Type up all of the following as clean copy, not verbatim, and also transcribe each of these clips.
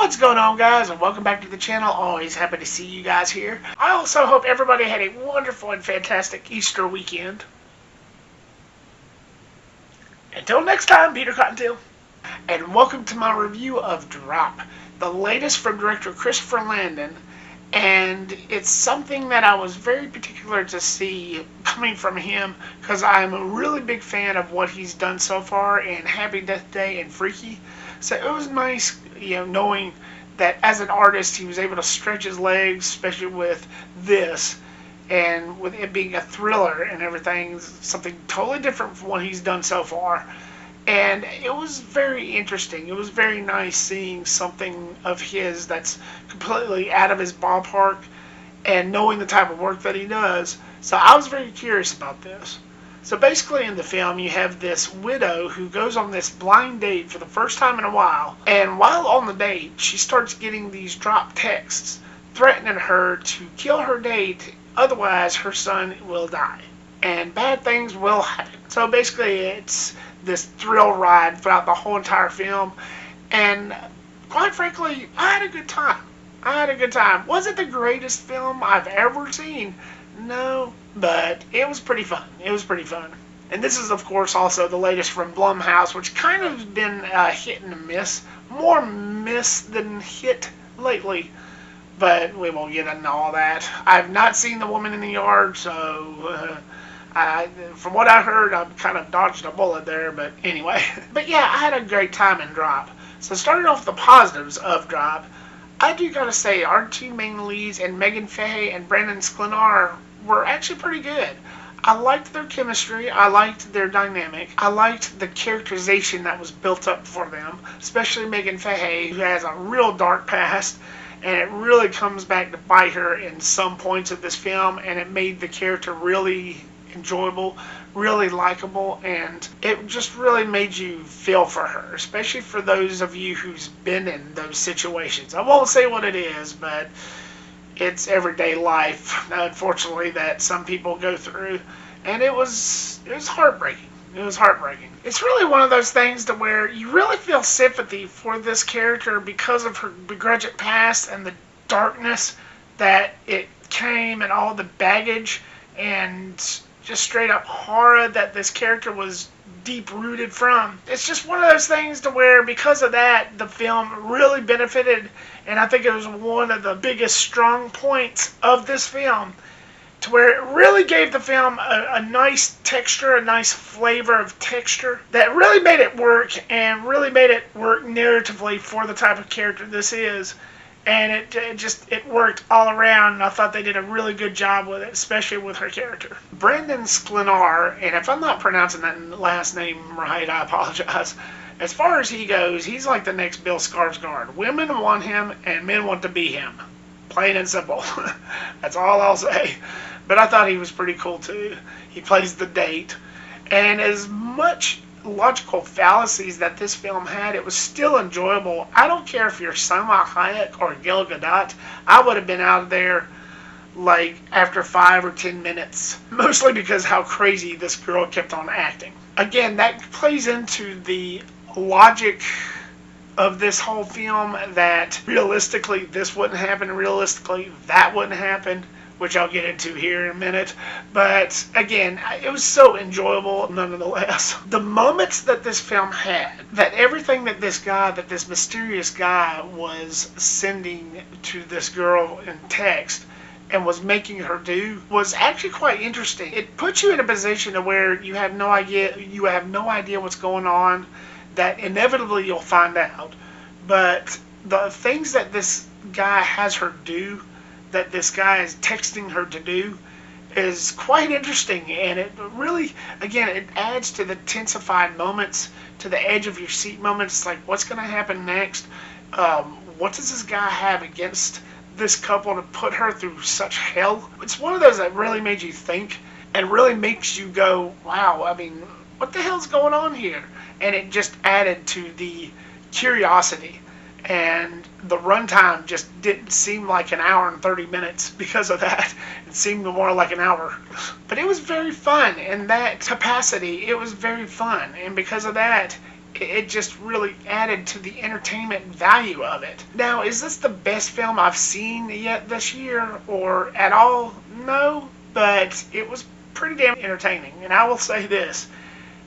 What's going on, guys, and welcome back to the channel. Always happy to see you guys here. I also hope everybody had a wonderful and fantastic Easter weekend. Until next time, Peter Cottontail. And welcome to my review of Drop, the latest from director Christopher Landon. And it's something that I was very particular to see coming from him because I'm a really big fan of what he's done so far in Happy Death Day and Freaky. So it was nice, knowing that as an artist he was able to stretch his legs, especially with this, and with it being a thriller and everything, something totally different from what he's done so far. And it was very interesting. It was very nice seeing something of his that's completely out of his ballpark and knowing the type of work that he does. So I was very curious about this. So basically in the film you have this widow who goes on this blind date for the first time in a while. And while on the date she starts getting these drop texts threatening her to kill her date, otherwise her son will die. And bad things will happen. So basically it's this thrill ride throughout the whole entire film, and quite frankly, I had a good time. Was it the greatest film I've ever seen? No, but it was pretty fun. And this is, of course, also the latest from Blumhouse, which kind of been hit and miss. More miss than hit lately. But we won't get into all that. I've not seen The Woman in the Yard, so from what I heard, I kind of dodged a bullet there, but anyway. But yeah, I had a great time in Drop. So starting off the positives of Drop, I do gotta say our two main leads, and Meghann Fahy and Sklenar, were actually pretty good. I liked their chemistry, I liked their dynamic, I liked the characterization that was built up for them, especially Meghann Fahy, who has a real dark past, and it really comes back to bite her in some points of this film, and it made the character really enjoyable, really likable, and it just really made you feel for her, especially for those of you who's been in those situations. I won't say what it is, but it's everyday life, unfortunately, that some people go through, and it was heartbreaking. It's really one of those things to where you really feel sympathy for this character because of her begrudged past and the darkness that it came and all the baggage and just straight up horror that this character was deep rooted from. It's just one of those things to where because of that the film really benefited, and I think it was one of the biggest strong points of this film, to where it really gave the film a nice texture, a nice flavor of texture that really made it work, and really made it work narratively for the type of character this is. And it worked all around, and I thought they did a really good job with it, especially with her character. Sklenar, and if I'm not pronouncing that last name right, I apologize. As far as he goes, he's like the next Bill Skarsgård. Women want him, and men want to be him. Plain and simple. That's all I'll say. But I thought he was pretty cool too. He plays the date. And as much logical fallacies that this film had, it was still enjoyable. I don't care if you're Salma Hayek or Gal Gadot. I would have been out of there like after 5 or 10 minutes, mostly because how crazy this girl kept on acting. Again, that plays into the logic of this whole film, that realistically this wouldn't happen, realistically that wouldn't happen, which I'll get into here in a minute. But again, it was so enjoyable nonetheless. The moments that this film had, that everything that this mysterious guy was sending to this girl in text and was making her do, was actually quite interesting. It puts you in a position to where you have no idea what's going on, that inevitably you'll find out. But the things that this guy has her do, that this guy is texting her to do, is quite interesting, and it really, again, it adds to the tensified moments, to the edge of your seat moments, like what's going to happen next. What does this guy have against this couple to put her through such hell? It's one of those that really made you think, and really makes you go, wow, I mean, what the hell's going on here? And it just added to the curiosity. And the runtime just didn't seem like an hour and 30 minutes because of that. It seemed more like an hour. But it was very fun in that capacity. It was very fun. And because of that, it just really added to the entertainment value of it. Now, is this the best film I've seen yet this year or at all? No, but it was pretty damn entertaining. And I will say this,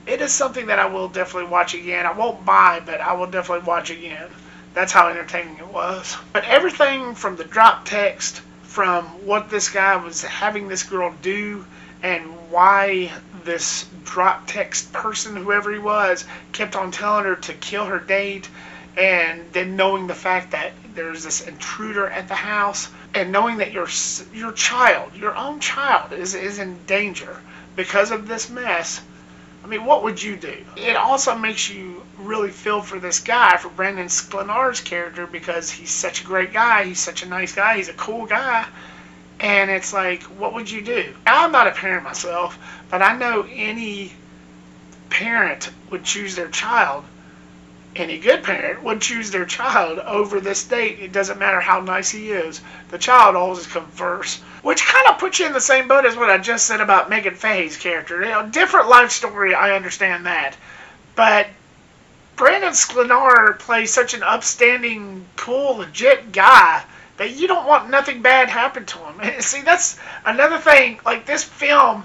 it is something that I will definitely watch again. I won't buy, but I will definitely watch again. That's how entertaining it was. But everything from the drop text, from what this guy was having this girl do, and why this drop text person, whoever he was, kept on telling her to kill her date, and then knowing the fact that there's this intruder at the house, and knowing that your child, your own child, is in danger because of this mess. I mean, what would you do? It also makes you really feel for this guy, for Brandon Sklenar's character, because he's such a great guy, he's such a nice guy, he's a cool guy. And it's like, what would you do? I'm not a parent myself, but I know any parent would choose their child. Any good parent would choose their child over this date. It doesn't matter how nice he is. The child always comes first. Which kind of puts you in the same boat as what I just said about Meghann Fahy's character. You know, different life story, I understand that. But Brandon Sklenar plays such an upstanding, cool, legit guy that you don't want nothing bad happen to him. See, that's another thing. Like, this film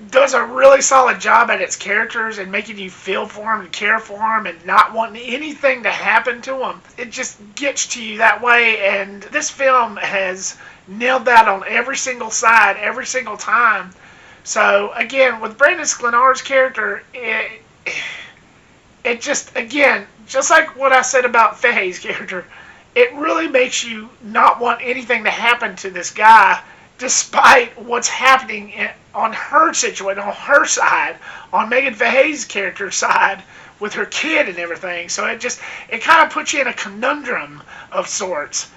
does a really solid job at its characters and making you feel for him and care for him and not wanting anything to happen to him. It just gets to you that way, and this film has nailed that on every single side, every single time. So, again, with Brandon Sklenar's character, it just, again, just like what I said about Fahy's character, it really makes you not want anything to happen to this guy, despite what's happening on her situation, on her side, on Meghann Fahy's character's side, with her kid and everything. So it kind of puts you in a conundrum of sorts.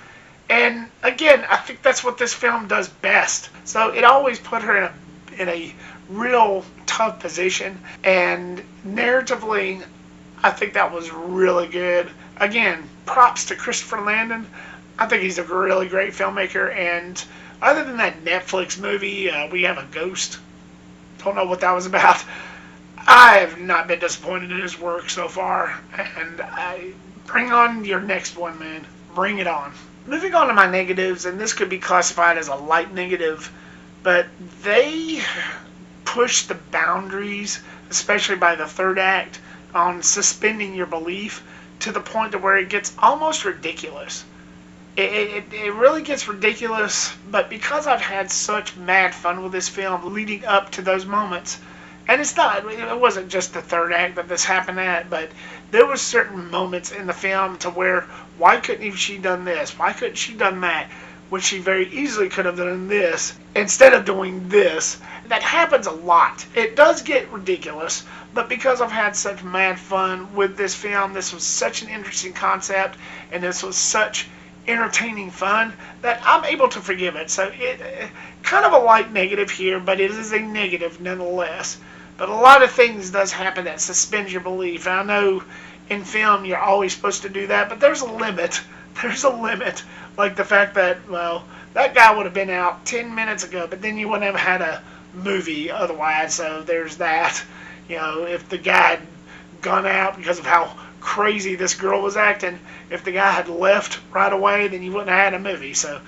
And again, I think that's what this film does best. So it always put her in a real tough position. And narratively, I think that was really good. Again, props to Christopher Landon. I think he's a really great filmmaker. And other than that Netflix movie, We Have a Ghost, don't know what that was about. I have not been disappointed in his work so far. And bring on your next one, man. Bring it on. Moving on to my negatives, and this could be classified as a light negative, but they push the boundaries, especially by the third act, on suspending your belief to the point to where it gets almost ridiculous. It really gets ridiculous, but because I've had such mad fun with this film leading up to those moments, and it wasn't just the third act that this happened at, but there was certain moments in the film to where, why couldn't she done this? Why couldn't she done that? When she very easily could have done this instead of doing this. That happens a lot. It does get ridiculous, but because I've had such mad fun with this film, this was such an interesting concept, and this was such entertaining fun, that I'm able to forgive it. So it kind of a light negative here, but it is a negative nonetheless. But a lot of things does happen that suspends your belief. And I know in film you're always supposed to do that, but there's a limit. There's a limit. Like the fact that, well, that guy would have been out 10 minutes ago, but then you wouldn't have had a movie otherwise, so there's that. You know, if the guy had gone out because of how crazy this girl was acting, if the guy had left right away, then you wouldn't have had a movie. So,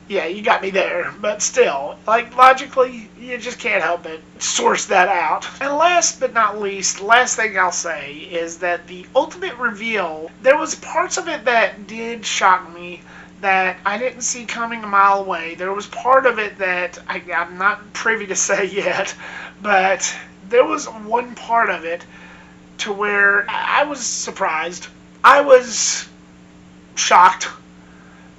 yeah, you got me there. But still, like, logically, you just can't help but source that out. And last but not least, last thing I'll say is that the ultimate reveal, there was parts of it that did shock me that I didn't see coming a mile away. There was part of it that I'm not privy to say yet, but there was one part of it to where I was surprised. I was shocked.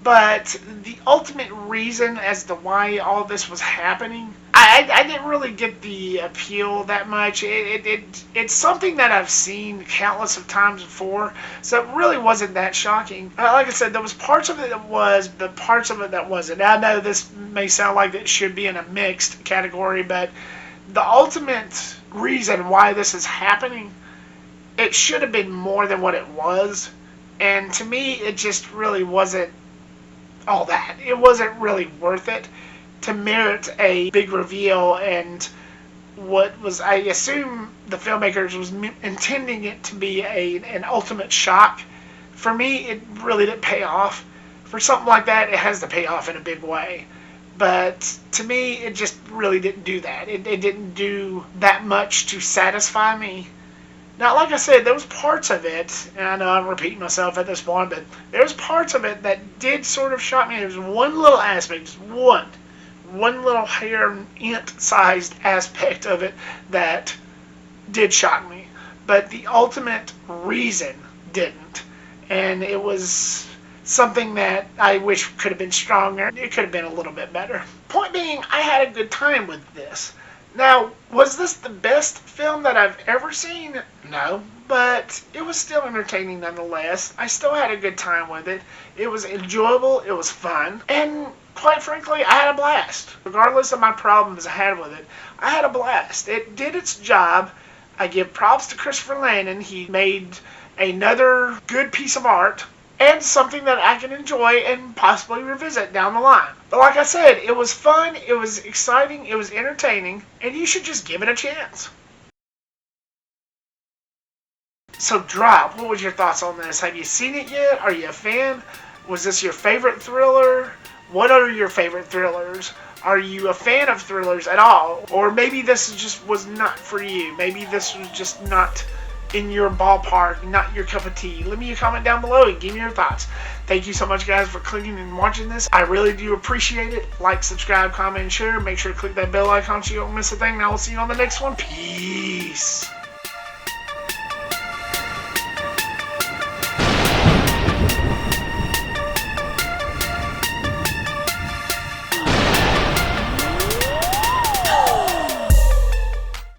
But the ultimate reason as to why all this was happening, I didn't really get the appeal that much. It's something that I've seen countless of times before, so it really wasn't that shocking. Like I said, there was parts of it that was, but parts of it that wasn't. Now, I know this may sound like it should be in a mixed category, but the ultimate reason why this is happening, it should have been more than what it was. And to me, it just really wasn't all that. It wasn't really worth it to merit a big reveal and what was, I assume the filmmakers was intending it to be an ultimate shock. For me, it really didn't pay off. For something like that, it has to pay off in a big way. But to me, it just really didn't do that. It didn't do that much to satisfy me. Now, like I said, there was parts of it, and I know I'm repeating myself at this point, but there was parts of it that did sort of shock me. There was one little aspect, just one little hair ant-sized aspect of it that did shock me. But the ultimate reason didn't. And it was something that I wish could have been stronger. It could have been a little bit better. Point being, I had a good time with this. Now, was this the best film that I've ever seen? No, but it was still entertaining nonetheless. I still had a good time with it. It was enjoyable, it was fun, and quite frankly, I had a blast. Regardless of my problems I had with it, I had a blast. It did its job. I give props to Christopher Landon. He made another good piece of art, and something that I can enjoy and possibly revisit down the line. But like I said, it was fun, it was exciting, it was entertaining, and you should just give it a chance. So Drop, what was your thoughts on this? Have you seen it yet? Are you a fan? Was this your favorite thriller? What are your favorite thrillers? Are you a fan of thrillers at all? Or maybe this just was not for you. Maybe this was just not in your ballpark, not your cup of tea. Leave me a comment down below and give me your thoughts. Thank you so much, guys, for clicking and watching this. I really do appreciate it. Like, subscribe, comment, and share. Make sure to click that bell icon so you don't miss a thing. And I will see you on the next one. Peace.